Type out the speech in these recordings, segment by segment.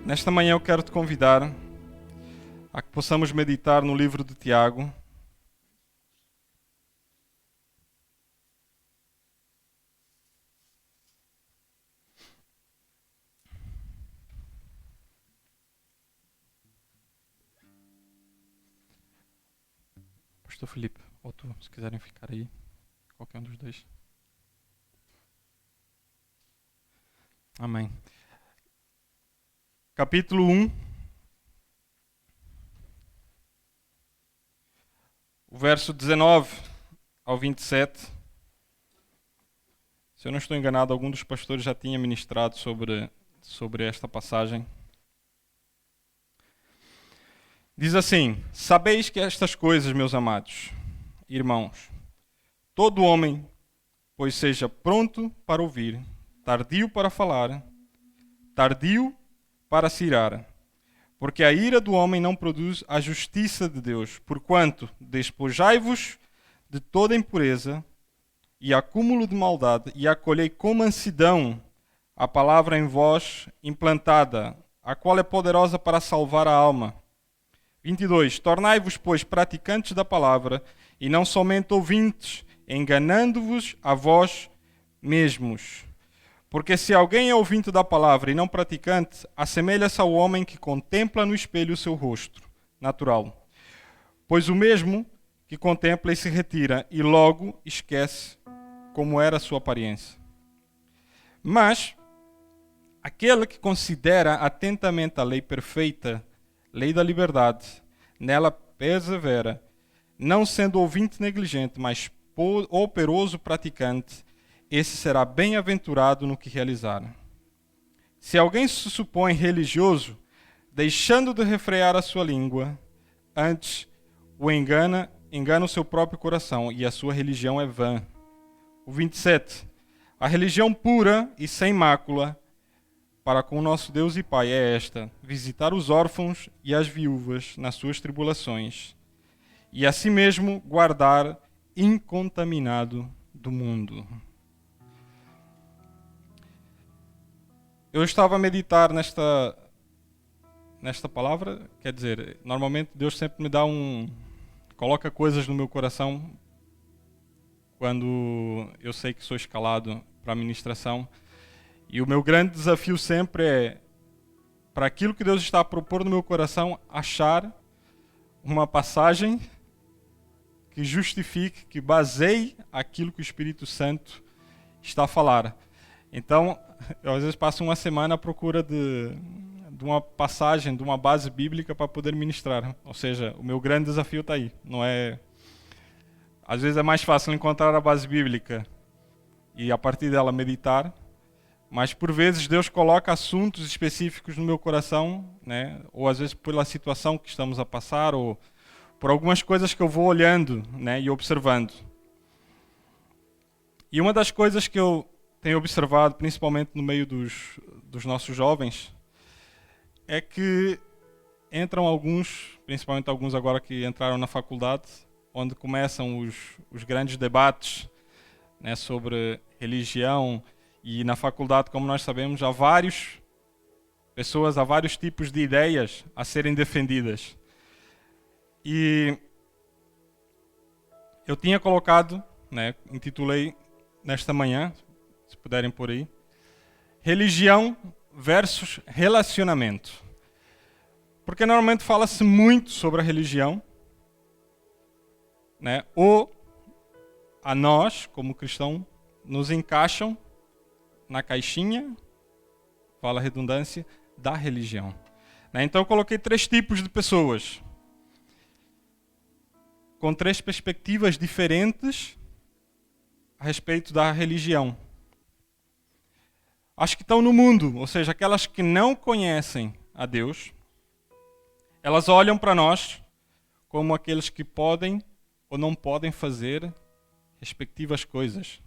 Nesta manhã eu quero te convidar a que possamos meditar no livro de Tiago. Pastor Filipe, ou tu, se quiserem ficar aí, qualquer um dos dois. Amém. Capítulo 1, o verso 19 ao 27. Se eu não estou enganado, algum dos pastores já tinha ministrado sobre esta passagem. Diz assim: sabeis que estas coisas, meus amados irmãos, todo homem, pois seja pronto para ouvir, tardio para falar, tardio para se irar, porque a ira do homem não produz a justiça de Deus. Porquanto despojai-vos de toda impureza e acúmulo de maldade, e acolhei com mansidão a palavra em vós implantada, a qual é poderosa para salvar a alma. 22. Tornai-vos, pois, praticantes da palavra, e não somente ouvintes, enganando-vos a vós mesmos. Porque se alguém é ouvinte da palavra e não praticante, assemelha-se ao homem que contempla no espelho o seu rosto natural. Pois o mesmo que contempla e se retira, e logo esquece como era a sua aparência. Mas aquele que considera atentamente a lei perfeita, lei da liberdade, nela persevera, não sendo ouvinte negligente, mas operoso praticante, esse será bem-aventurado no que realizar. Se alguém se supõe religioso, deixando de refrear a sua língua, antes o engana o seu próprio coração, e a sua religião é vã. O 27. A religião pura e sem mácula para com o nosso Deus e Pai é esta: visitar os órfãos e as viúvas nas suas tribulações, e a si mesmo guardar incontaminado do mundo. Eu estava a meditar nesta palavra, quer dizer, normalmente Deus sempre me dá coloca coisas no meu coração quando eu sei que sou escalado para a ministração. E o meu grande desafio sempre é, para aquilo que Deus está a propor no meu coração, achar uma passagem que justifique, que baseie aquilo que o Espírito Santo está a falar. Então, eu às vezes passo uma semana à procura de uma passagem, de uma base bíblica para poder ministrar. Ou seja, o meu grande desafio está aí. Não é... Às vezes é mais fácil encontrar a base bíblica e a partir dela meditar, mas por vezes Deus coloca assuntos específicos no meu coração, né? Ou às vezes pela situação que estamos a passar, ou por algumas coisas que eu vou olhando, né? E observando. E uma das coisas que eu tenho observado, principalmente no meio dos nossos jovens, é que entram alguns, principalmente alguns agora que entraram na faculdade, onde começam os grandes debates, né, sobre religião, e na faculdade, como nós sabemos, há vários tipos de ideias a serem defendidas. E eu tinha colocado, né, intitulei nesta manhã, se puderem por aí, religião versus relacionamento. Porque normalmente fala-se muito sobre a religião, né? Ou a nós, como cristão, nos encaixam na caixinha, fala a redundância, da religião. Né? Então eu coloquei 3 tipos de pessoas, com 3 perspectivas diferentes a respeito da religião. As que estão no mundo, ou seja, aquelas que não conhecem a Deus, elas olham para nós como aqueles que podem ou não podem fazer respectivas coisas,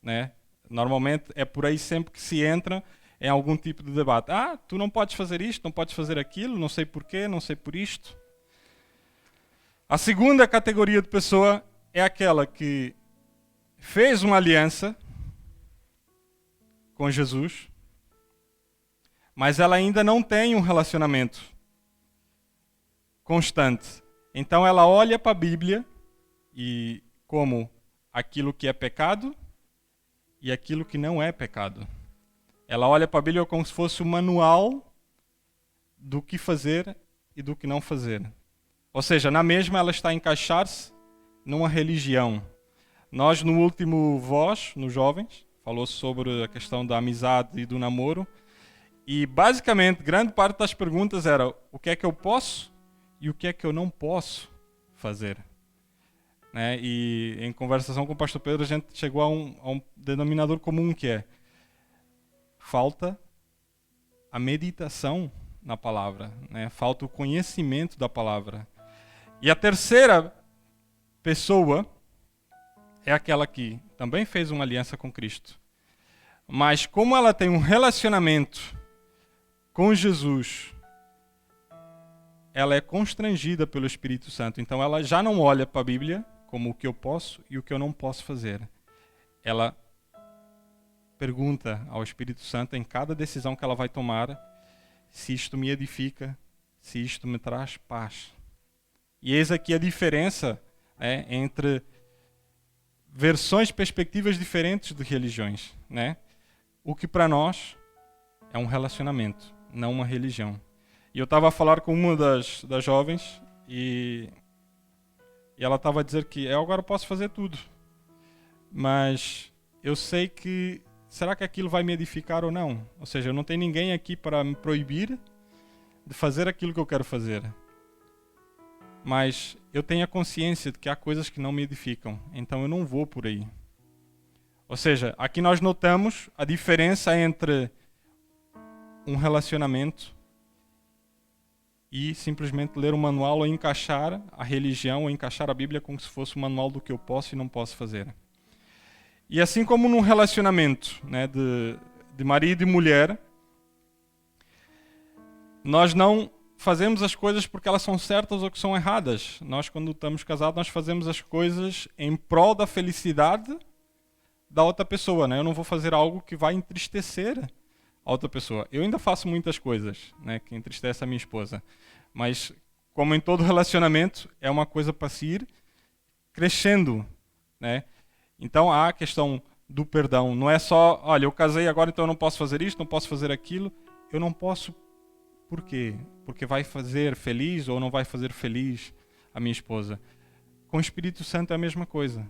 né? Normalmente é por aí sempre que se entra em algum tipo de debate. Ah, tu não podes fazer isto, não podes fazer aquilo, não sei porquê, não sei por isto. A segunda categoria de pessoa é aquela que fez uma aliança com Jesus, mas ela ainda não tem um relacionamento constante. Então ela olha para a Bíblia e como aquilo que é pecado e aquilo que não é pecado. Ela olha para a Bíblia como se fosse o manual do que fazer e do que não fazer. Ou seja, na mesma ela está a encaixar-se numa religião. Nós, no último Voz, nos Jovens, falou sobre a questão da amizade e do namoro. E, basicamente, grande parte das perguntas era o que é que eu posso e o que é que eu não posso fazer. Né? E, em conversação com o pastor Pedro, a gente chegou a um denominador comum que é falta a meditação na palavra, né? Falta o conhecimento da palavra. E a terceira pessoa é aquela que também fez uma aliança com Cristo. Mas como ela tem um relacionamento com Jesus, ela é constrangida pelo Espírito Santo. Então ela já não olha para a Bíblia como o que eu posso e o que eu não posso fazer. Ela pergunta ao Espírito Santo em cada decisão que ela vai tomar se isto me edifica, se isto me traz paz. E eis aqui a diferença entre versões, perspectivas diferentes de religiões. Né? O que para nós é um relacionamento, não uma religião. E eu estava a falar com uma das jovens e ela estava a dizer que eu agora posso fazer tudo. Mas eu sei que, será que aquilo vai me edificar ou não? Ou seja, eu não tenho ninguém aqui para me proibir de fazer aquilo que eu quero fazer. Mas eu tenho a consciência de que há coisas que não me edificam, então eu não vou por aí. Ou seja, aqui nós notamos a diferença entre um relacionamento e simplesmente ler um manual ou encaixar a religião ou encaixar a Bíblia como se fosse um manual do que eu posso e não posso fazer. E assim como num relacionamento, né, de marido e mulher, nós não fazemos as coisas porque elas são certas ou que são erradas. Nós, quando estamos casados, nós fazemos as coisas em prol da felicidade da outra pessoa. Né? Eu não vou fazer algo que vai entristecer a outra pessoa. Eu ainda faço muitas coisas, né, que entristecem a minha esposa. Mas, como em todo relacionamento, é uma coisa para se ir crescendo. Né? Então, há a questão do perdão. Não é só, olha, eu casei agora, então eu não posso fazer isto, não posso fazer aquilo. Eu não posso. Por quê? Porque vai fazer feliz ou não vai fazer feliz a minha esposa. Com o Espírito Santo é a mesma coisa.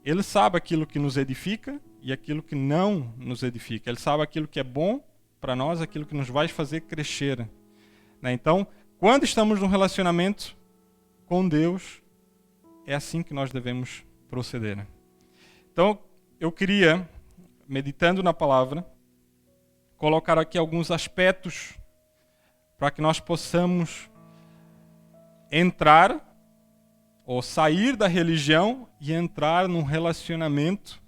Ele sabe aquilo que nos edifica e aquilo que não nos edifica. Ele sabe aquilo que é bom para nós, aquilo que nos vai fazer crescer. Né? Então, quando estamos num relacionamento com Deus, é assim que nós devemos proceder. Então, eu queria, meditando na palavra, colocar aqui alguns aspectos para que nós possamos entrar ou sair da religião e entrar num relacionamento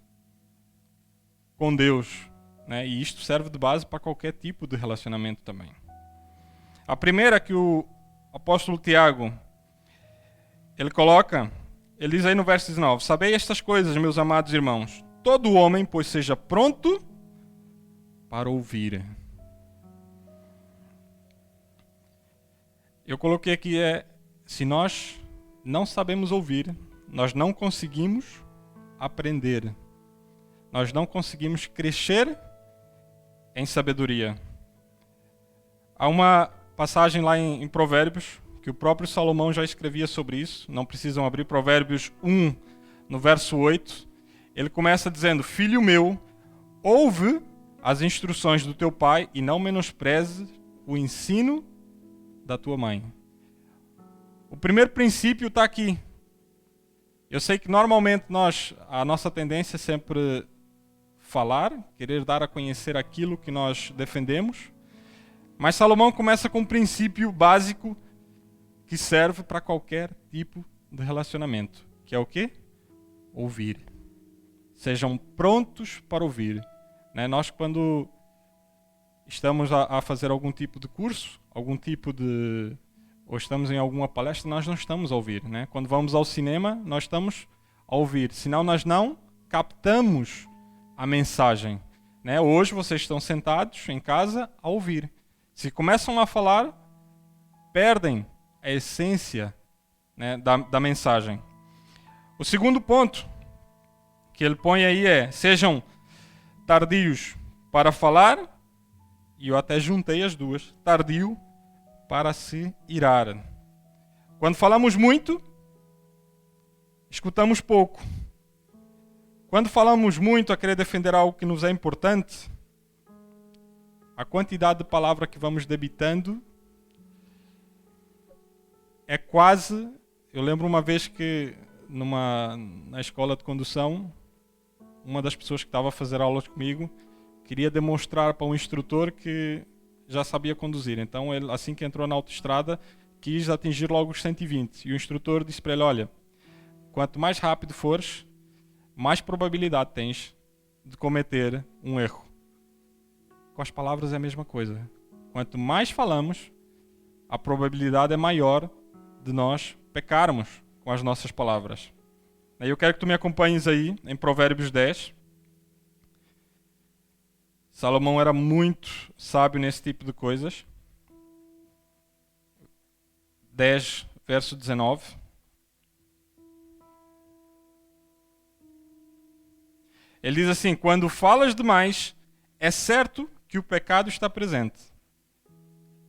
com Deus. Né? E isto serve de base para qualquer tipo de relacionamento também. A primeira que o apóstolo Tiago, ele diz aí no verso 19, sabei estas coisas, meus amados irmãos, todo homem, pois seja pronto para ouvir. Eu coloquei aqui, se nós não sabemos ouvir, nós não conseguimos aprender. Nós não conseguimos crescer em sabedoria. Há uma passagem lá em Provérbios, que o próprio Salomão já escrevia sobre isso. Não precisam abrir Provérbios 1, no verso 8. Ele começa dizendo, filho meu, ouve as instruções do teu pai e não menospreze o ensino da tua mãe. O primeiro princípio está aqui. Eu sei que normalmente a nossa tendência é sempre falar, querer dar a conhecer aquilo que nós defendemos, mas Salomão começa com um princípio básico que serve para qualquer tipo de relacionamento, que é o quê? Ouvir. Sejam prontos para ouvir. Né? Nós, quando estamos a fazer algum tipo de curso, ou estamos em alguma palestra, nós não estamos a ouvir. Né? Quando vamos ao cinema, nós estamos a ouvir. Senão nós não captamos a mensagem. né? Hoje vocês estão sentados em casa a ouvir. Se começam a falar, perdem a essência, né, da mensagem. O segundo ponto que ele põe aí é: sejam tardios para falar, e eu até juntei as duas, tardio para se irar. Quando falamos muito, escutamos pouco. Quando falamos muito a querer defender algo que nos é importante, a quantidade de palavra que vamos debitando é quase... Eu lembro uma vez que na escola de condução, uma das pessoas que estava a fazer aulas comigo queria demonstrar para um instrutor que já sabia conduzir. Então, ele, assim que entrou na autoestrada, quis atingir logo os 120. E o instrutor disse para ele: olha, quanto mais rápido fores, mais probabilidade tens de cometer um erro. Com as palavras é a mesma coisa. Quanto mais falamos, a probabilidade é maior de nós pecarmos com as nossas palavras. Eu quero que tu me acompanhes aí em Provérbios 10. Salomão era muito sábio nesse tipo de coisas. 10, verso 19. Ele diz assim: quando falas demais, é certo que o pecado está presente.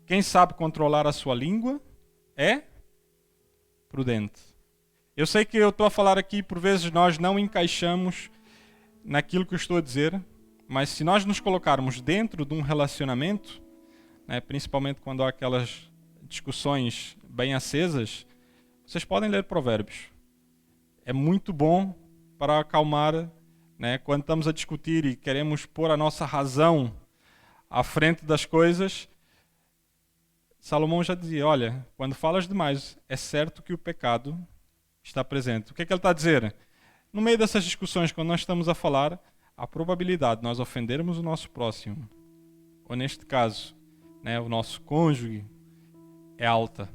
Quem sabe controlar a sua língua é prudente. Eu sei que eu estou a falar aqui, por vezes nós não encaixamos naquilo que eu estou a dizer, mas se nós nos colocarmos dentro de um relacionamento, né, principalmente quando há aquelas discussões bem acesas, vocês podem ler Provérbios. É muito bom para acalmar, né, quando estamos a discutir e queremos pôr a nossa razão à frente das coisas. Salomão já dizia: olha, quando falas demais, é certo que o pecado está presente. O que é que ele está a dizer? No meio dessas discussões, quando nós estamos a falar, a probabilidade de nós ofendermos o nosso próximo, ou neste caso, né, o nosso cônjuge, é alta.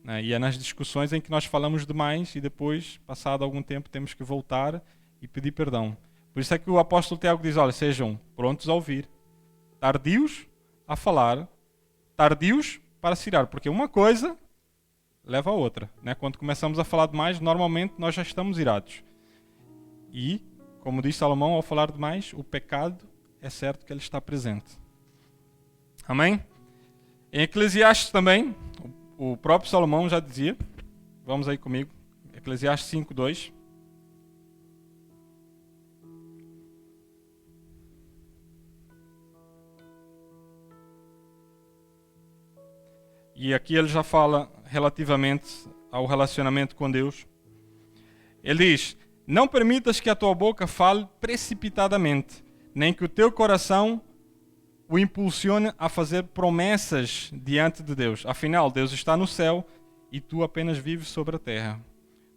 Né? E é nas discussões em que nós falamos demais e depois, passado algum tempo, temos que voltar e pedir perdão. Por isso é que o apóstolo Tiago diz: olha, sejam prontos a ouvir, tardios a falar, tardios para se irar, porque uma coisa leva a outra. Né? Quando começamos a falar demais, normalmente nós já estamos irados. E, como diz Salomão, ao falar demais, o pecado é certo que ele está presente. Amém? Em Eclesiastes também, o próprio Salomão já dizia, vamos aí comigo, Eclesiastes 5:2. E aqui ele já fala relativamente ao relacionamento com Deus. Ele diz: não permitas que a tua boca fale precipitadamente, nem que o teu coração o impulsione a fazer promessas diante de Deus. Afinal, Deus está no céu e tu apenas vives sobre a terra.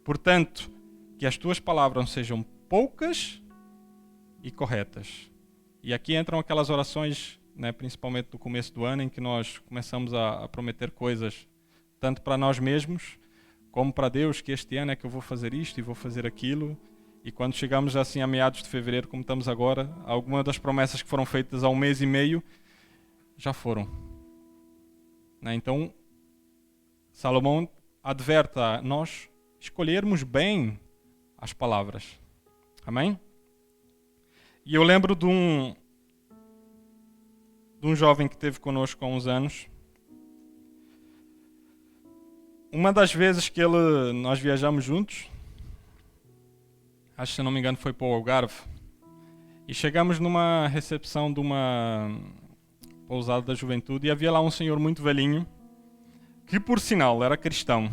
Portanto, que as tuas palavras sejam poucas e corretas. E aqui entram aquelas orações, né, principalmente no começo do ano, em que nós começamos a prometer coisas, tanto para nós mesmos, como para Deus, que este ano é que eu vou fazer isto e vou fazer aquilo. E quando chegamos assim a meados de fevereiro, como estamos agora, algumas das promessas que foram feitas há 1 mês e meio já foram. Né? Então, Salomão adverte a nós escolhermos bem as palavras. Amém? E eu lembro de um jovem que esteve conosco há uns anos. Uma das vezes que nós viajamos juntos, acho que se não me engano foi para o Algarve, e chegamos numa recepção de uma pousada da juventude e havia lá um senhor muito velhinho, que por sinal era cristão.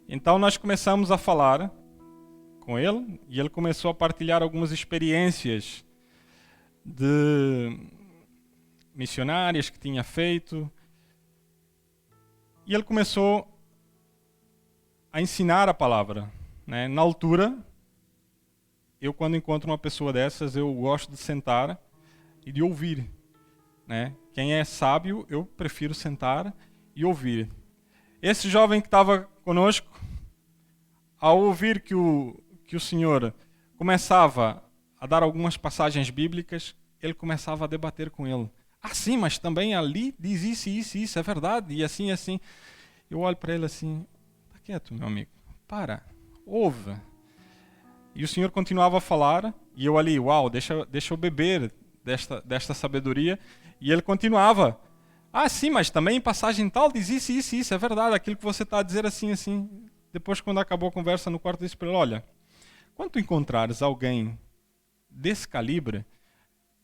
Então nós começamos a falar com ele e ele começou a partilhar algumas experiências de missionárias que tinha feito. E ele começou a ensinar a palavra. Né? Na altura, eu quando encontro uma pessoa dessas, eu gosto de sentar e de ouvir. Né? Quem é sábio, eu prefiro sentar e ouvir. Esse jovem que estava conosco, ao ouvir que o senhor começava a dar algumas passagens bíblicas, ele começava a debater com ele. Ah, sim, mas também ali diz isso, isso, isso, é verdade, e assim, assim. Eu olho para ele assim, tá quieto, meu amigo, para, ouve. E o Senhor continuava a falar, e eu ali, uau, deixa eu beber desta sabedoria. E ele continuava, ah, sim, mas também em passagem tal diz isso, isso, isso, é verdade, aquilo que você está a dizer assim, assim. Depois, quando acabou a conversa no quarto, eu disse para ele, olha, quando tu encontrares alguém desse calibre,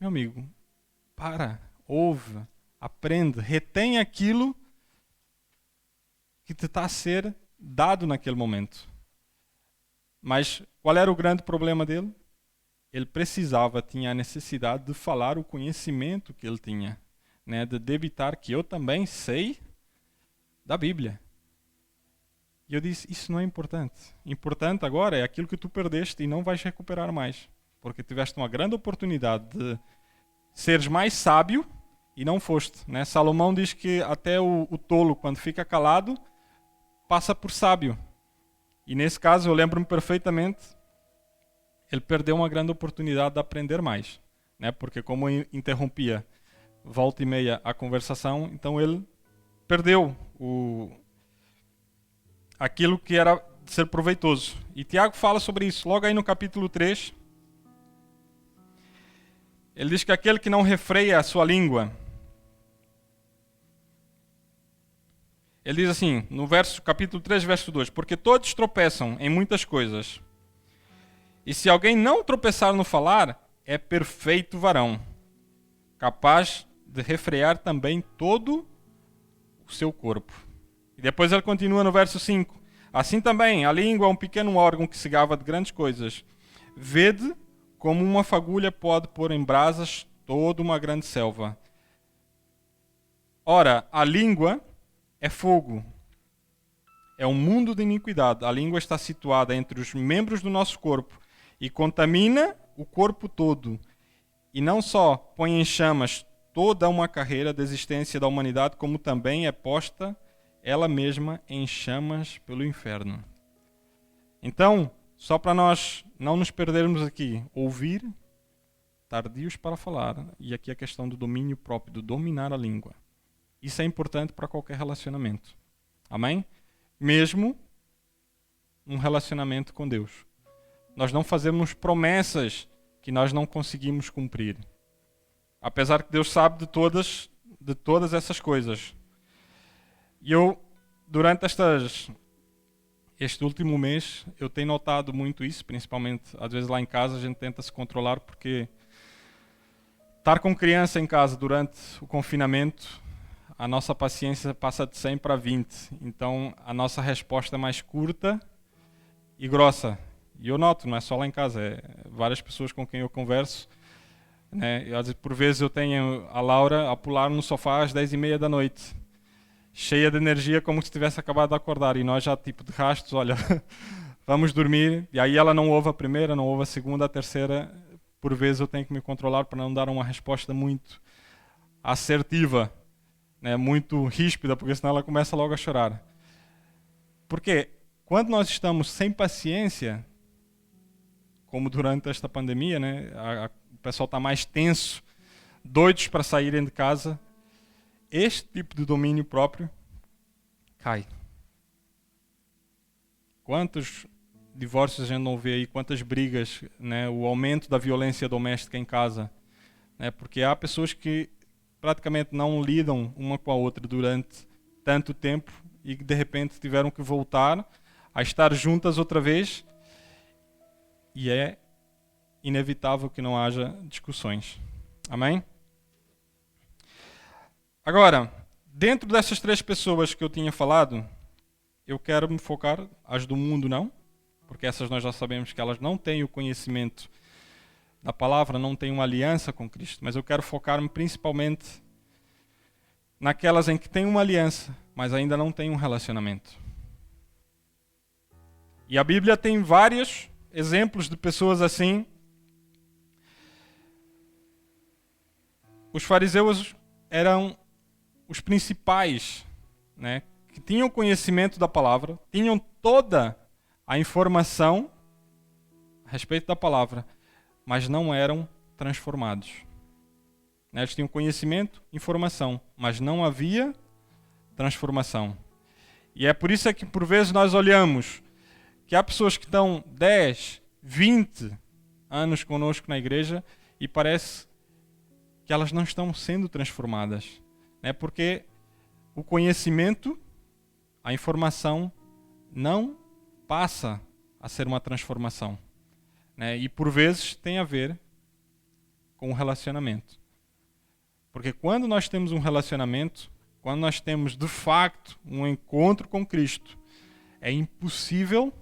meu amigo, para, ouve, aprende, retém aquilo que te está a ser dado naquele momento. Mas qual era o grande problema dele? Ele precisava, tinha a necessidade de falar o conhecimento que ele tinha, né? De debitar que eu também sei da Bíblia. E eu disse, isso não é importante. Importante agora é aquilo que tu perdeste e não vais recuperar mais. Porque tiveste uma grande oportunidade de seres mais sábio e não foste. Né? Salomão diz que até o tolo, quando fica calado, passa por sábio. E nesse caso, eu lembro-me perfeitamente, ele perdeu uma grande oportunidade de aprender mais. Né? Porque como eu interrompia volta e meia a conversação, então ele perdeu aquilo que era de ser proveitoso. E Tiago fala sobre isso. Logo aí no capítulo 3, ele diz que aquele que não refreia a sua língua, ele diz assim, no capítulo 3, verso 2, porque todos tropeçam em muitas coisas. E se alguém não tropeçar no falar, é perfeito varão, capaz de refrear também todo o seu corpo. E depois ele continua no verso 5. Assim também, a língua é um pequeno órgão que se gaba de grandes coisas. Vede como uma fagulha pode pôr em brasas toda uma grande selva. Ora, a língua é fogo. É um mundo de iniquidade. A língua está situada entre os membros do nosso corpo e contamina o corpo todo. E não só põe em chamas toda uma carreira de existência da humanidade, como também é posta ela mesma em chamas pelo inferno. Então, só para nós não nos perdermos aqui, ouvir, tardios para falar, e aqui a questão do domínio próprio, do dominar a língua. Isso é importante para qualquer relacionamento. Amém? Mesmo um relacionamento com Deus. Nós não fazemos promessas que nós não conseguimos cumprir. Apesar que Deus sabe de todas essas coisas. E eu, durante este último mês, eu tenho notado muito isso, principalmente, às vezes lá em casa, a gente tenta se controlar, porque estar com criança em casa durante o confinamento, a nossa paciência passa de 100 para 20. Então, a nossa resposta é mais curta e grossa. E eu noto, não é só lá em casa, é várias pessoas com quem eu converso. Né? Por vezes eu tenho a Laura a pular no sofá às 10h30 da noite. Cheia de energia, como se tivesse acabado de acordar. E nós já, tipo, de rastos, olha, vamos dormir. E aí ela não ouve a primeira, não ouve a segunda, a terceira. Por vezes eu tenho que me controlar para não dar uma resposta muito assertiva, né? Muito ríspida, porque senão ela começa logo a chorar. Porque quando nós estamos sem paciência, como durante esta pandemia, né? O pessoal está mais tenso, doidos para saírem de casa, este tipo de domínio próprio cai. Quantos divórcios a gente não vê aí, quantas brigas, né? O aumento da violência doméstica em casa. Né? Porque há pessoas que praticamente não lidam uma com a outra durante tanto tempo e que de repente tiveram que voltar a estar juntas outra vez, e é inevitável que não haja discussões. Amém? Agora, dentro dessas 3 pessoas que eu tinha falado, eu quero me focar, as do mundo não, porque essas nós já sabemos que elas não têm o conhecimento da palavra, não têm uma aliança com Cristo, mas eu quero focar-me principalmente naquelas em que têm uma aliança, mas ainda não têm um relacionamento. E a Bíblia tem vários exemplos de pessoas assim. Os fariseus eram os principais, né, que tinham conhecimento da palavra, tinham toda a informação a respeito da palavra, mas não eram transformados. né? Eles tinham conhecimento, informação, mas não havia transformação. E é por isso que por vezes nós olhamos que há pessoas que estão 10, 20 anos conosco na igreja e parece que elas não estão sendo transformadas, né? Porque o conhecimento, a informação, não passa a ser uma transformação, né? E por vezes tem a ver com o relacionamento. Porque quando nós temos um relacionamento, quando nós temos de facto um encontro com Cristo, é impossível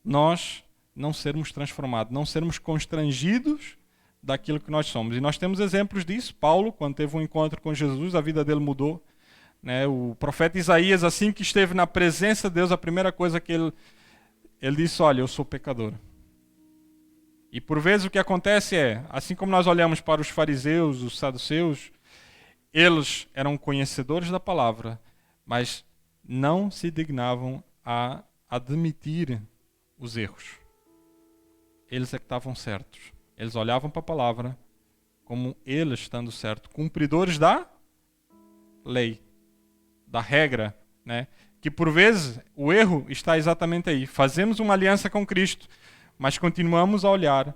nós não sermos transformados, não sermos constrangidos daquilo que nós somos. E nós temos exemplos disso. Paulo, quando teve um encontro com Jesus, a vida dele mudou, né? O profeta Isaías, assim que esteve na presença de Deus, a primeira coisa que ele disse: olha, eu sou pecador. E por vezes o que acontece é, assim como nós olhamos para os fariseus, os saduceus, eles eram conhecedores da palavra, mas não se dignavam a admitir os erros. Eles é que estavam certos. Eles olhavam para a palavra como eles estando certos, cumpridores da lei, da regra, né? Que por vezes o erro está exatamente aí. Fazemos uma aliança com Cristo, mas continuamos a olhar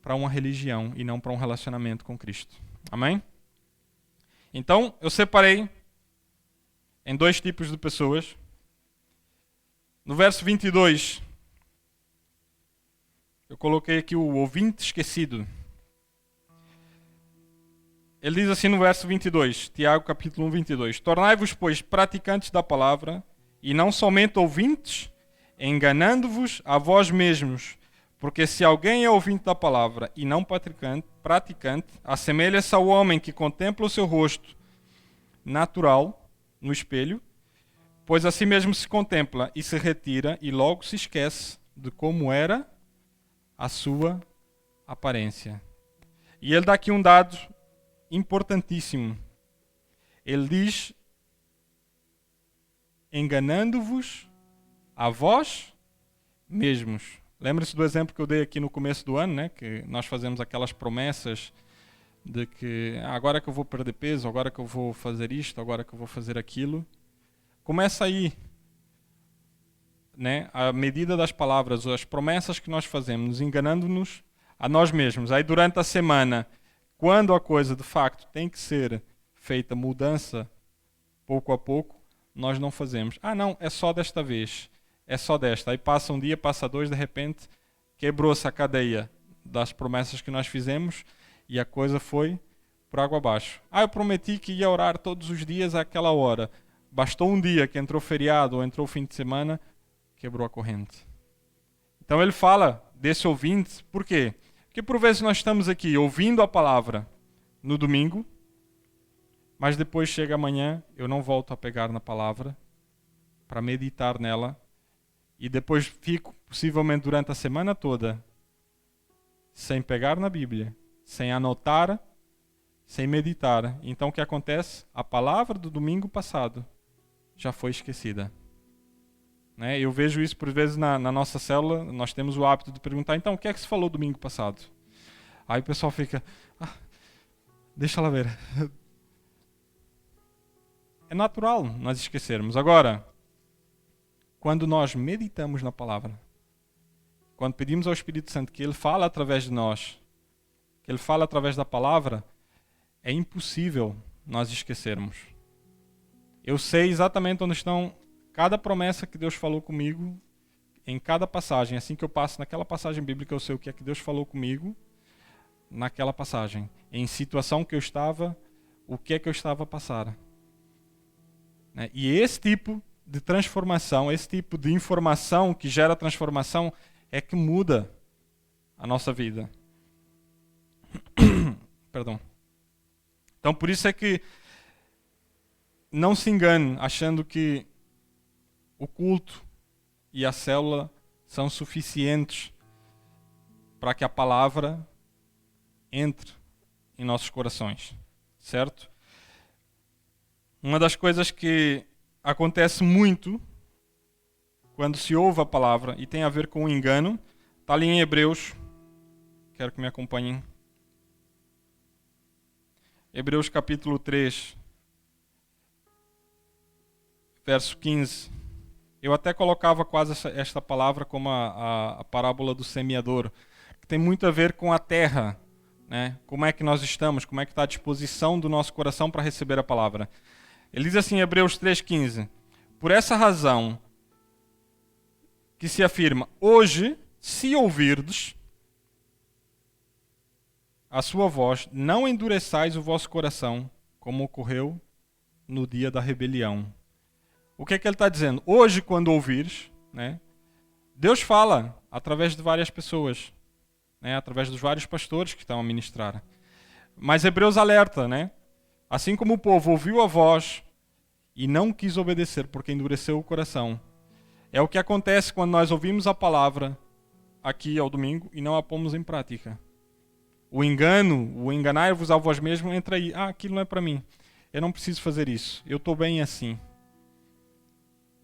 para uma religião e não para um relacionamento com Cristo. Amém? Então, eu separei em 2 tipos de pessoas. No verso 22, eu coloquei aqui o ouvinte esquecido. Ele diz assim no verso 22, Tiago capítulo 1, 22. Tornai-vos, pois, praticantes da palavra, e não somente ouvintes, enganando-vos a vós mesmos. Porque se alguém é ouvinte da palavra e não praticante, assemelha-se ao homem que contempla o seu rosto natural no espelho, pois assim mesmo se contempla e se retira e logo se esquece de como era a sua aparência. E ele dá aqui um dado importantíssimo. Ele diz: enganando-vos a vós mesmos. Lembra-se do exemplo que eu dei aqui no começo do ano, né? Que nós fazemos aquelas promessas de que agora que eu vou perder peso, agora que eu vou fazer isto, agora que eu vou fazer aquilo. Começa aí, né? A medida das palavras, as promessas que nós fazemos, enganando-nos a nós mesmos. Aí durante a semana, quando a coisa de facto tem que ser feita mudança pouco a pouco, nós não fazemos. Ah não, é só desta vez. É só desta. Aí passa um dia, passa 2, de repente quebrou-se a cadeia das promessas que nós fizemos e a coisa foi por água abaixo. Ah, eu prometi que ia orar todos os dias àquela hora. Bastou um dia que entrou feriado ou entrou fim de semana, quebrou a corrente. Então ele fala desse ouvinte, por quê? Porque por vezes nós estamos aqui ouvindo a palavra no domingo, mas depois chega amanhã, eu não volto a pegar na palavra para meditar nela, e depois fico, possivelmente durante a semana toda, sem pegar na Bíblia, sem anotar, sem meditar. Então o que acontece? A palavra do domingo passado já foi esquecida. Né? Eu vejo isso por vezes na nossa célula, nós temos o hábito de perguntar, então o que é que se falou domingo passado? Aí o pessoal fica, deixa lá ver. É natural nós esquecermos. Agora, quando nós meditamos na palavra, quando pedimos ao Espírito Santo que Ele fale através de nós, que Ele fale através da palavra, é impossível nós esquecermos. Eu sei exatamente onde estão cada promessa que Deus falou comigo, em cada passagem. Assim que eu passo naquela passagem bíblica, eu sei o que é que Deus falou comigo naquela passagem. Em situação que eu estava, o que é que eu estava a passar. E esse tipo de transformação, esse tipo de informação que gera transformação é que muda a nossa vida. Perdão. Então por isso é que não se engane achando que o culto e a célula são suficientes para que a palavra entre em nossos corações, certo? Uma das coisas que acontece muito quando se ouve a palavra e tem a ver com o engano, está ali em Hebreus, quero que me acompanhem Hebreus capítulo 3, verso 15. Eu até colocava quase esta palavra como a parábola do semeador, que tem muito a ver com a terra, né? Como é que nós estamos, como é que está a disposição do nosso coração para receber a palavra. Ele diz assim em Hebreus 3,15: por essa razão que se afirma, hoje, se ouvirdes a sua voz, não endureçais o vosso coração, como ocorreu no dia da rebelião. O que é que ele está dizendo? Hoje, quando ouvires, né, Deus fala através de várias pessoas, né, através dos vários pastores que estão a ministrar. Mas Hebreus alerta, né? Assim como o povo ouviu a voz e não quis obedecer porque endureceu o coração, é o que acontece quando nós ouvimos a palavra aqui ao domingo e não a pomos em prática. O engano, o enganar-vos a vós mesmo entra aí. Aquilo não é para mim. Eu não preciso fazer isso. Eu estou bem assim.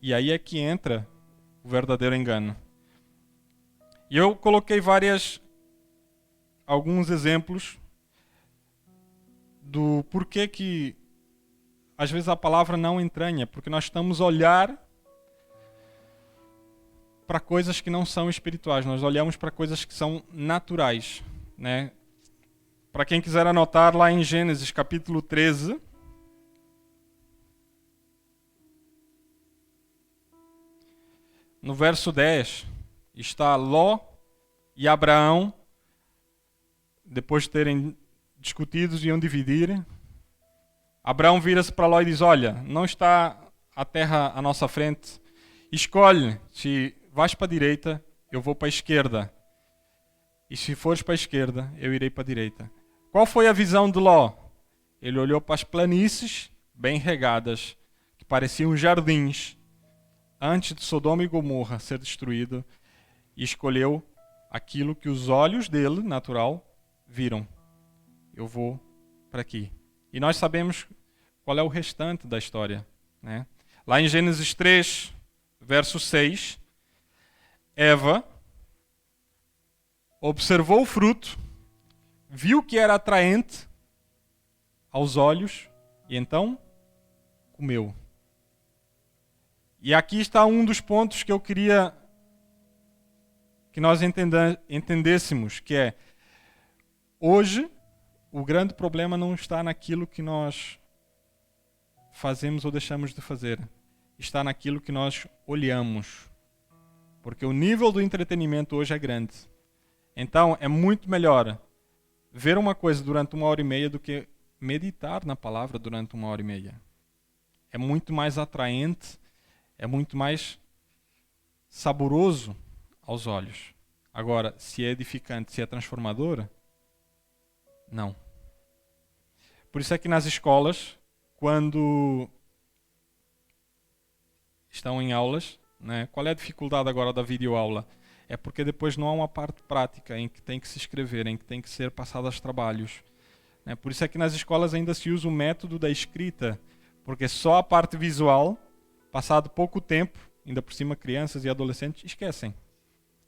E aí é que entra o verdadeiro engano. E eu coloquei alguns exemplos do porquê que às vezes a palavra não entranha, porque nós estamos a olhar para coisas que não são espirituais, nós olhamos para coisas que são naturais, né? Para quem quiser anotar, lá em Gênesis capítulo 13, no verso 10, está Ló e Abraão, depois de terem discutido, iam dividir. Abraão vira-se para Ló e diz: olha, não está a terra à nossa frente, escolhe, se vais para a direita, eu vou para a esquerda, e se fores para a esquerda, eu irei para a direita. Qual foi a visão de Ló? Ele olhou para as planícies bem regadas, que pareciam jardins, antes de Sodoma e Gomorra ser destruído, e escolheu aquilo que os olhos dele, natural, viram. Eu vou para aqui. E nós sabemos qual é o restante da história, né? Lá em Gênesis 3, verso 6, Eva observou o fruto, viu que era atraente aos olhos e então comeu. E aqui está um dos pontos que eu queria que nós entendêssemos, que é, hoje, o grande problema não está naquilo que nós fazemos ou deixamos de fazer. Está naquilo que nós olhamos. Porque o nível do entretenimento hoje é grande. Então, é muito melhor ver uma coisa durante 1h30 do que meditar na palavra durante 1h30. É muito mais atraente, é muito mais saboroso aos olhos. Agora, se é edificante, se é transformador, não. Por isso é que nas escolas, quando estão em aulas, né, qual é a dificuldade agora da videoaula? É porque depois não há uma parte prática em que tem que se escrever, em que tem que ser passadas trabalhos. Né? Por isso é que nas escolas ainda se usa o método da escrita, porque só a parte visual, passado pouco tempo, ainda por cima crianças e adolescentes, esquecem.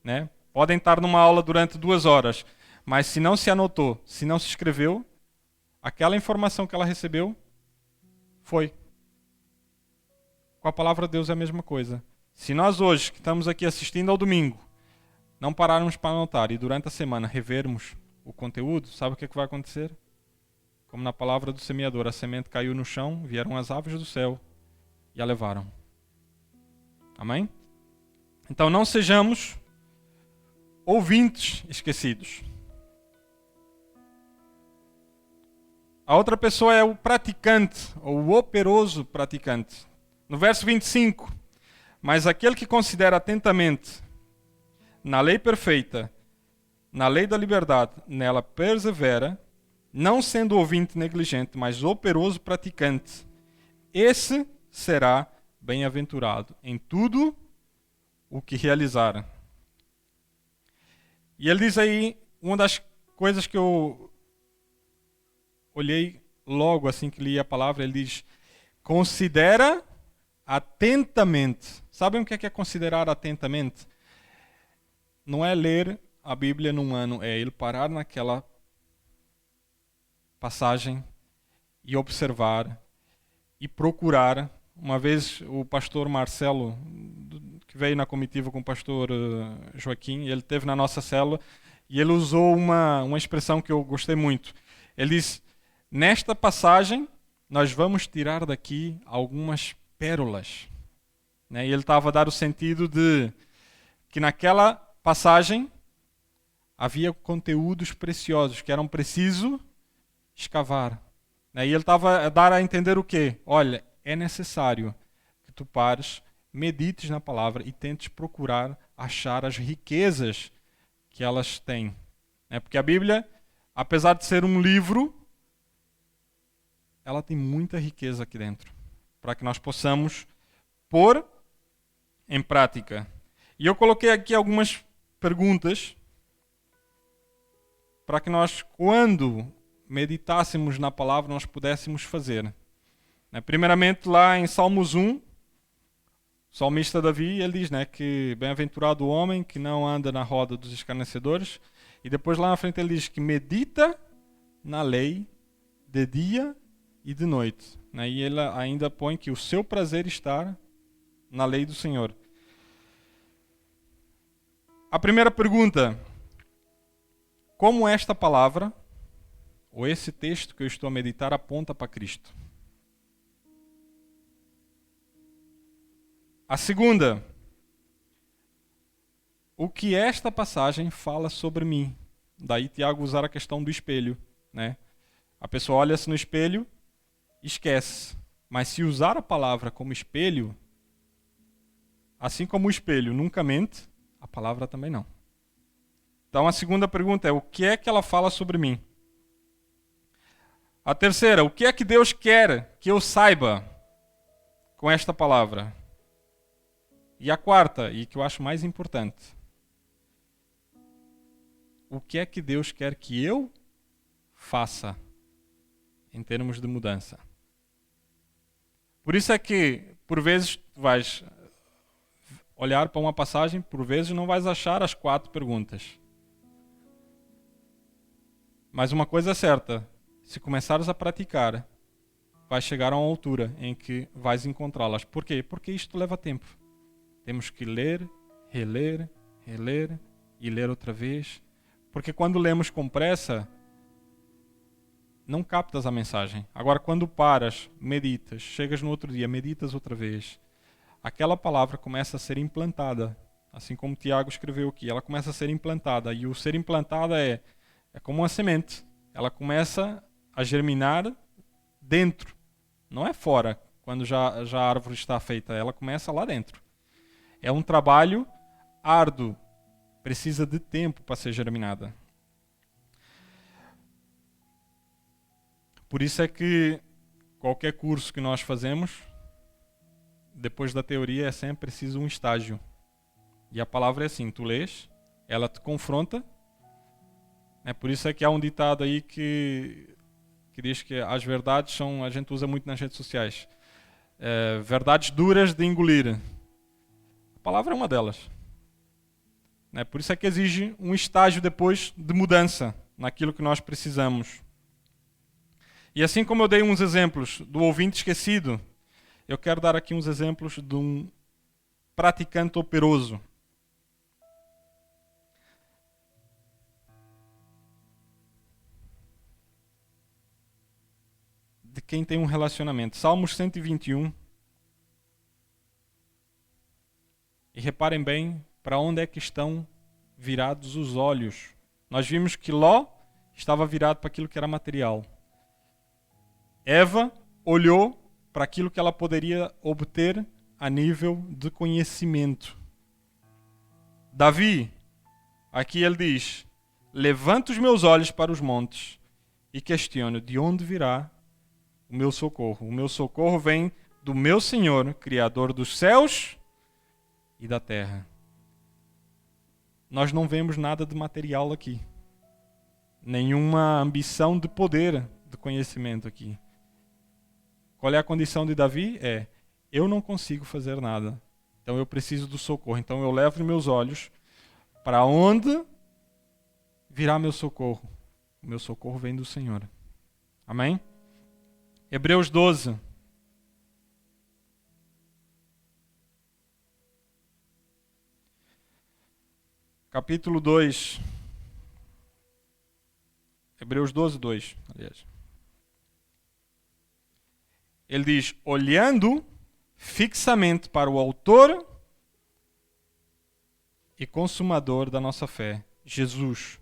Né? Podem estar numa aula durante 2 horas, mas se não se anotou, se não se escreveu, aquela informação que ela recebeu foi. Com a palavra de Deus é a mesma coisa. Se nós hoje, que estamos aqui assistindo ao domingo, não pararmos para anotar e durante a semana revermos o conteúdo, sabe o que vai acontecer? Como na palavra do semeador, a semente caiu no chão, vieram as aves do céu e a levaram. Amém? Então não sejamos ouvintes esquecidos. A outra pessoa é o praticante, ou o operoso praticante. No verso 25, mas aquele que considera atentamente na lei perfeita, na lei da liberdade, nela persevera, não sendo ouvinte negligente, mas operoso praticante, esse será bem-aventurado em tudo o que realizar. E ele diz aí, uma das coisas que eu olhei logo assim que li a palavra, ele diz, considera atentamente. Sabem o que é considerar atentamente? Não é ler a Bíblia num ano, é ele parar naquela passagem e observar e procurar. Uma vez o pastor Marcelo, que veio na comitiva com o pastor Joaquim, ele esteve na nossa célula e ele usou uma expressão que eu gostei muito. Ele disse, nesta passagem nós vamos tirar daqui algumas pérolas. Né? E ele estava a dar o sentido de que naquela passagem havia conteúdos preciosos que eram preciso escavar. Né? E ele estava a dar a entender o quê? Olha, é necessário que tu pares, medites na palavra e tentes procurar achar as riquezas que elas têm. Né? Porque a Bíblia, apesar de ser um livro, ela tem muita riqueza aqui dentro, para que nós possamos pôr em prática. E eu coloquei aqui algumas perguntas para que nós, quando meditássemos na palavra, nós pudéssemos fazer. Primeiramente, lá em Salmos 1, o salmista Davi, ele diz, né, que bem-aventurado o homem que não anda na roda dos escarnecedores. E depois lá na frente ele diz que medita na lei de dia e de noite. Né? E ele ainda põe que o seu prazer está na lei do Senhor. A primeira pergunta, como esta palavra, ou esse texto que eu estou a meditar, aponta para Cristo? A segunda, o que esta passagem fala sobre mim? Daí Tiago usar a questão do espelho. Né? A pessoa olha-se no espelho e esquece. Mas se usar a palavra como espelho, assim como o espelho nunca mente, a palavra também não. Então a segunda pergunta é, o que é que ela fala sobre mim? A terceira, o que é que Deus quer que eu saiba com esta palavra? E a quarta, e que eu acho mais importante, o que é que Deus quer que eu faça em termos de mudança? Por isso é que, por vezes, tu vais olhar para uma passagem, por vezes não vais achar as 4 perguntas. Mas uma coisa é certa, se começares a praticar, vais chegar a uma altura em que vais encontrá-las. Por quê? Porque isto leva tempo. Temos que ler, reler, reler e ler outra vez. Porque quando lemos com pressa, não captas a mensagem. Agora, quando paras, meditas, chegas no outro dia, meditas outra vez, aquela palavra começa a ser implantada. Assim como Tiago escreveu aqui, ela começa a ser implantada. E o ser implantada é como uma semente. Ela começa a germinar dentro. Não é fora, quando já a árvore está feita. Ela começa lá dentro. É um trabalho árduo. Precisa de tempo para ser germinada. Por isso é que qualquer curso que nós fazemos, depois da teoria é sempre preciso um estágio. E a palavra é assim, tu lês, ela te confronta. Por isso é que há um ditado aí que diz que as verdades a gente usa muito nas redes sociais. Verdades duras de engolir. A palavra é uma delas. Por isso é que exige um estágio depois de mudança naquilo que nós precisamos. E assim como eu dei uns exemplos do ouvinte esquecido, eu quero dar aqui uns exemplos de um praticante operoso. De quem tem um relacionamento. Salmos 121. E reparem bem para onde é que estão virados os olhos. Nós vimos que Ló estava virado para aquilo que era material. Eva olhou para aquilo que ela poderia obter a nível de conhecimento. Davi, aqui ele diz, levanto os meus olhos para os montes e questiono de onde virá o meu socorro. O meu socorro vem do meu Senhor, Criador dos céus e da terra. Nós não vemos nada de material aqui. Nenhuma ambição de poder, de conhecimento aqui. Qual é a condição de Davi? Eu não consigo fazer nada. Então eu preciso do socorro. Então eu levo os meus olhos para onde virá meu socorro. O meu socorro vem do Senhor. Amém? Hebreus 12. Capítulo 2. Hebreus 12, 2, aliás. Ele diz, olhando fixamente para o autor e consumador da nossa fé, Jesus,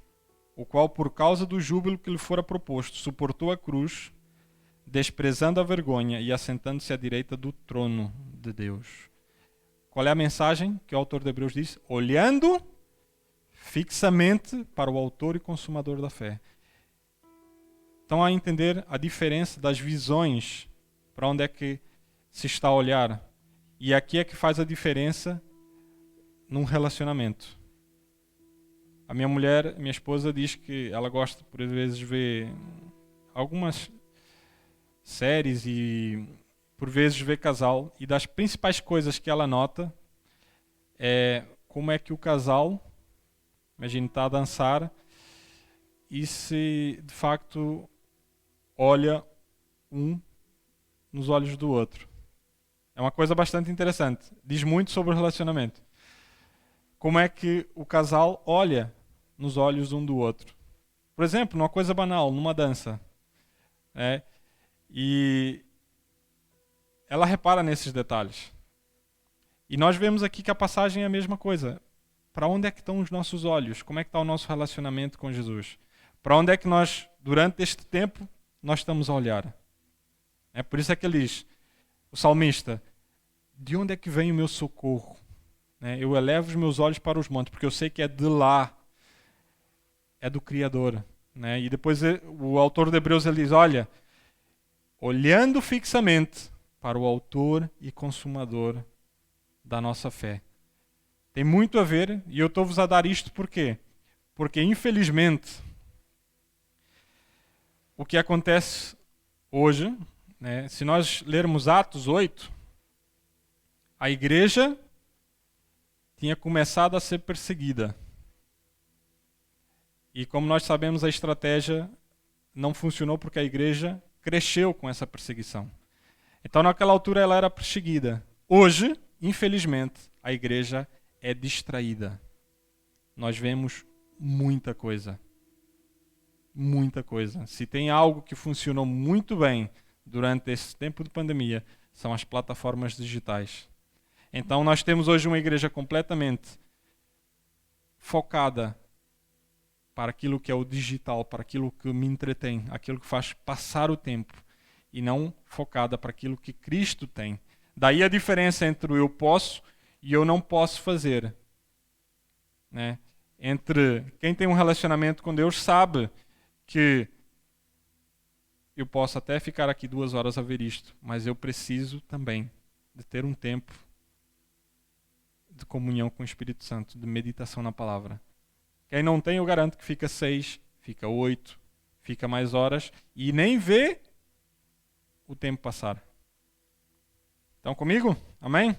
o qual por causa do júbilo que lhe fora proposto, suportou a cruz, desprezando a vergonha e assentando-se à direita do trono de Deus. Qual é a mensagem que o autor de Hebreus diz? Olhando fixamente para o autor e consumador da fé. Estão a entender a diferença das visões para onde é que se está a olhar? E aqui é que faz a diferença num relacionamento. A minha mulher, minha esposa, diz que ela gosta, por vezes, ver algumas séries e, por vezes, ver casal. E das principais coisas que ela nota é como é que o casal, imagina, está a dançar e se, de facto, olha um nos olhos do outro. É uma coisa bastante interessante. Diz muito sobre o relacionamento. Como é que o casal olha nos olhos um do outro. Por exemplo, numa coisa banal, numa dança. E ela repara nesses detalhes. E nós vemos aqui que a passagem é a mesma coisa. Para onde é que estão os nossos olhos? Como é que está o nosso relacionamento com Jesus? Para onde é que nós, durante este tempo, nós estamos a olhar? É por isso é que ele diz, o salmista, de onde é que vem o meu socorro? Eu elevo os meus olhos para os montes, porque eu sei que é de lá, é do Criador. E depois o autor de Hebreus ele diz, olha, olhando fixamente para o autor e consumador da nossa fé. Tem muito a ver, e eu estou-vos a dar isto por quê? Porque, infelizmente, o que acontece hoje, se nós lermos Atos 8, a igreja tinha começado a ser perseguida. E como nós sabemos, a estratégia não funcionou porque a igreja cresceu com essa perseguição. Então, naquela altura, ela era perseguida. Hoje, infelizmente, a igreja é distraída. Nós vemos muita coisa. Muita coisa. Se tem algo que funcionou muito bem durante esse tempo de pandemia, são as plataformas digitais. Então, nós temos hoje uma igreja completamente focada para aquilo que é o digital, para aquilo que me entretém, aquilo que faz passar o tempo, e não focada para aquilo que Cristo tem. Daí a diferença entre o eu posso e eu não posso fazer. Entre quem tem um relacionamento com Deus sabe que eu posso até ficar aqui 2 horas a ver isto, mas eu preciso também de ter um tempo de comunhão com o Espírito Santo, de meditação na palavra. Quem não tem, eu garanto que fica 6, fica 8, fica mais horas e nem vê o tempo passar. Estão comigo? Amém?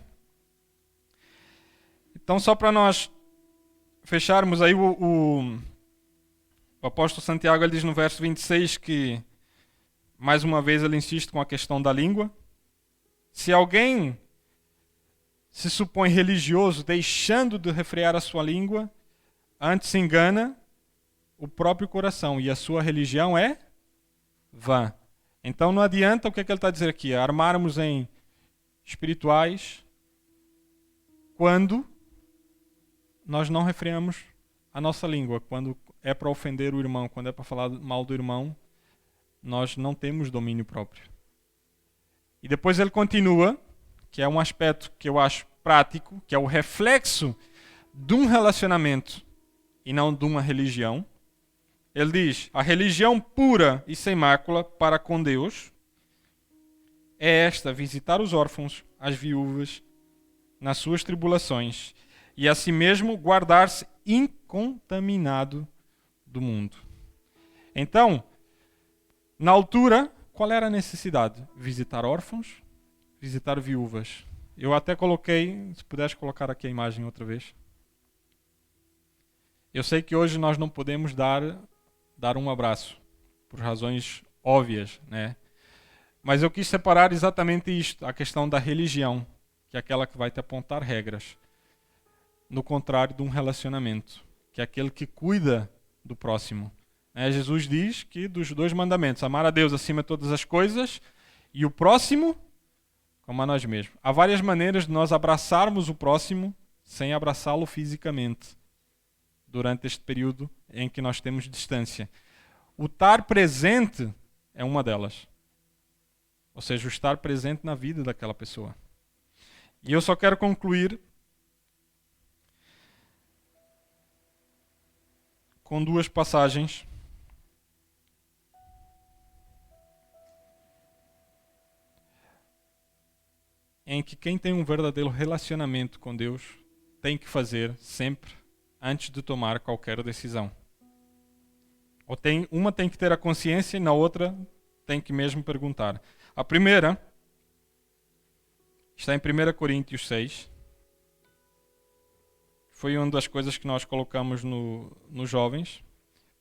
Então, só para nós fecharmos aí, o apóstolo Santiago ele diz no verso 26 que, mais uma vez, ele insiste com a questão da língua. Se alguém se supõe religioso, deixando de refrear a sua língua, antes se engana o próprio coração, e a sua religião é vã. Então não adianta o que ele está a dizer aqui, armarmos em espirituais quando nós não refreamos a nossa língua, quando é para ofender o irmão, quando é para falar mal do irmão, nós não temos domínio próprio. E depois ele continua, que é um aspecto que eu acho prático, que é o reflexo de um relacionamento e não de uma religião. Ele diz, a religião pura e sem mácula para com Deus é esta, visitar os órfãos, as viúvas, nas suas tribulações, e a si mesmo guardar-se incontaminado do mundo. Então, na altura, qual era a necessidade? Visitar órfãos, visitar viúvas. Eu até coloquei, se puderes colocar aqui a imagem outra vez. Eu sei que hoje nós não podemos dar um abraço, por razões óbvias, Mas eu quis separar exatamente isto, a questão da religião, que é aquela que vai te apontar regras, no contrário de um relacionamento, que é aquele que cuida do próximo. Jesus diz que dos 2 mandamentos, amar a Deus acima de todas as coisas e o próximo como a nós mesmos. Há várias maneiras de nós abraçarmos o próximo sem abraçá-lo fisicamente, durante este período em que nós temos distância. O estar presente é uma delas. Ou seja, o estar presente na vida daquela pessoa. E eu só quero concluir com 2 passagens em que quem tem um verdadeiro relacionamento com Deus tem que fazer sempre antes de tomar qualquer decisão. Uma tem que ter a consciência e na outra tem que mesmo perguntar. A primeira está em 1 Coríntios 6. Foi uma das coisas que nós colocamos nos jovens.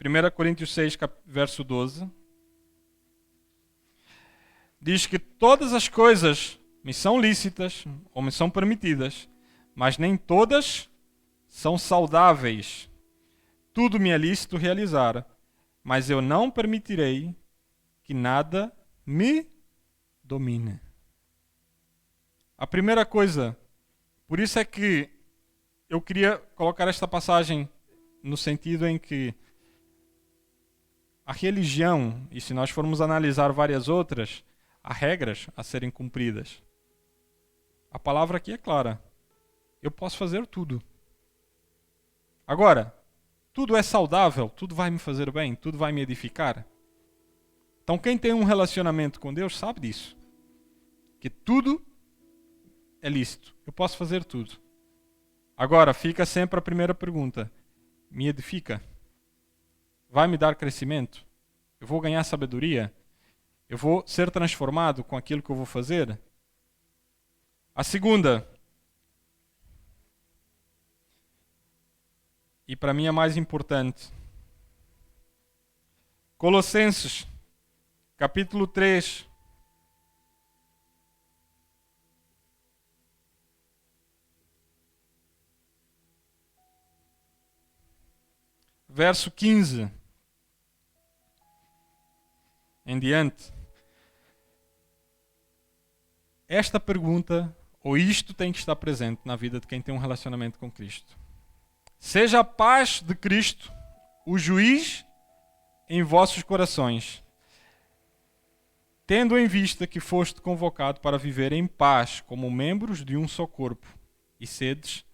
1 Coríntios 6, verso 12. Diz que todas as coisas me são lícitas ou me são permitidas, mas nem todas são saudáveis. Tudo me é lícito realizar, mas eu não permitirei que nada me domine. A primeira coisa, por isso é que eu queria colocar esta passagem no sentido em que a religião, e se nós formos analisar várias outras, há regras a serem cumpridas. A palavra aqui é clara. Eu posso fazer tudo. Agora, tudo é saudável, tudo vai me fazer bem, tudo vai me edificar. Então quem tem um relacionamento com Deus sabe disso. Que tudo é lícito. Eu posso fazer tudo. Agora, fica sempre a primeira pergunta. Me edifica? Vai me dar crescimento? Eu vou ganhar sabedoria? Eu vou ser transformado com aquilo que eu vou fazer? A segunda, e para mim a mais importante, Colossenses, capítulo 3, verso 15 em diante. Esta pergunta, ou isto, tem que estar presente na vida de quem tem um relacionamento com Cristo. Seja a paz de Cristo o juiz em vossos corações, tendo em vista que foste convocado para viver em paz como membros de um só corpo, e sedes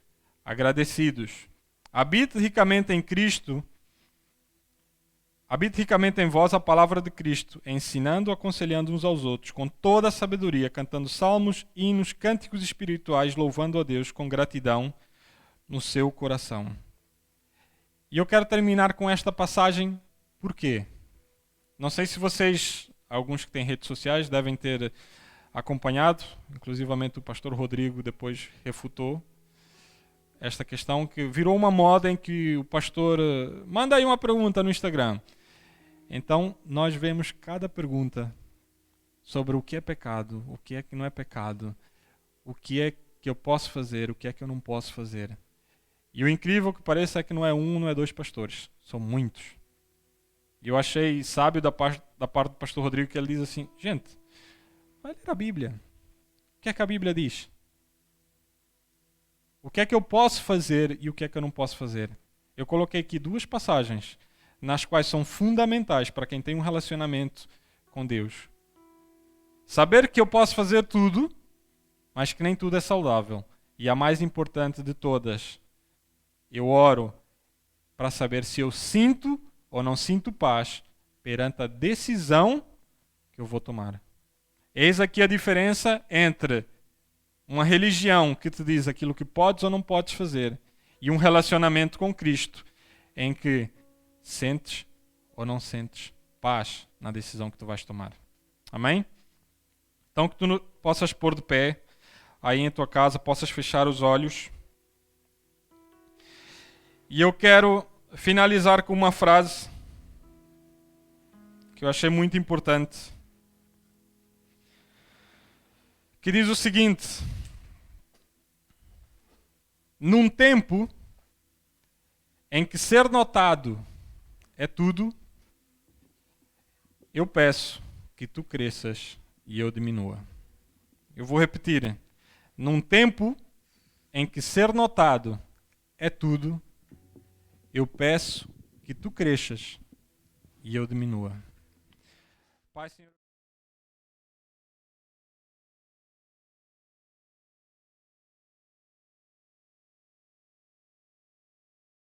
agradecidos. Habite ricamente em Cristo, habite ricamente em vós a palavra de Cristo, ensinando e aconselhando uns aos outros, com toda a sabedoria, cantando salmos, hinos, cânticos espirituais, louvando a Deus com gratidão no seu coração. E eu quero terminar com esta passagem, por quê? Não sei se vocês, alguns que têm redes sociais, devem ter acompanhado, inclusivamente o pastor Rodrigo depois refutou esta questão, que virou uma moda em que o pastor manda aí uma pergunta no Instagram. Então, nós vemos cada pergunta sobre o que é pecado, o que é que não é pecado, o que é que eu posso fazer, o que é que eu não posso fazer. E o incrível que pareça é que não é um, não é 2 pastores, são muitos. E eu achei sábio da parte do pastor Rodrigo que ele diz assim, gente, vai ler a Bíblia. O que é que a Bíblia diz? O que é que eu posso fazer e o que é que eu não posso fazer? Eu coloquei aqui 2 passagens nas quais são fundamentais para quem tem um relacionamento com Deus. Saber que eu posso fazer tudo, mas que nem tudo é saudável. E a mais importante de todas, eu oro para saber se eu sinto ou não sinto paz perante a decisão que eu vou tomar. Eis aqui a diferença entre uma religião que te diz aquilo que podes ou não podes fazer e um relacionamento com Cristo em que sentes ou não sentes paz na decisão que tu vais tomar. Amém? Então que tu possas pôr de pé aí em tua casa, possas fechar os olhos. E eu quero finalizar com uma frase que eu achei muito importante. que diz o seguinte: num tempo em que ser notado é tudo, eu peço que tu cresças e eu diminua. Eu vou repetir. Num tempo em que ser notado é tudo, eu peço que tu cresças e eu diminua. Pai, Senhor...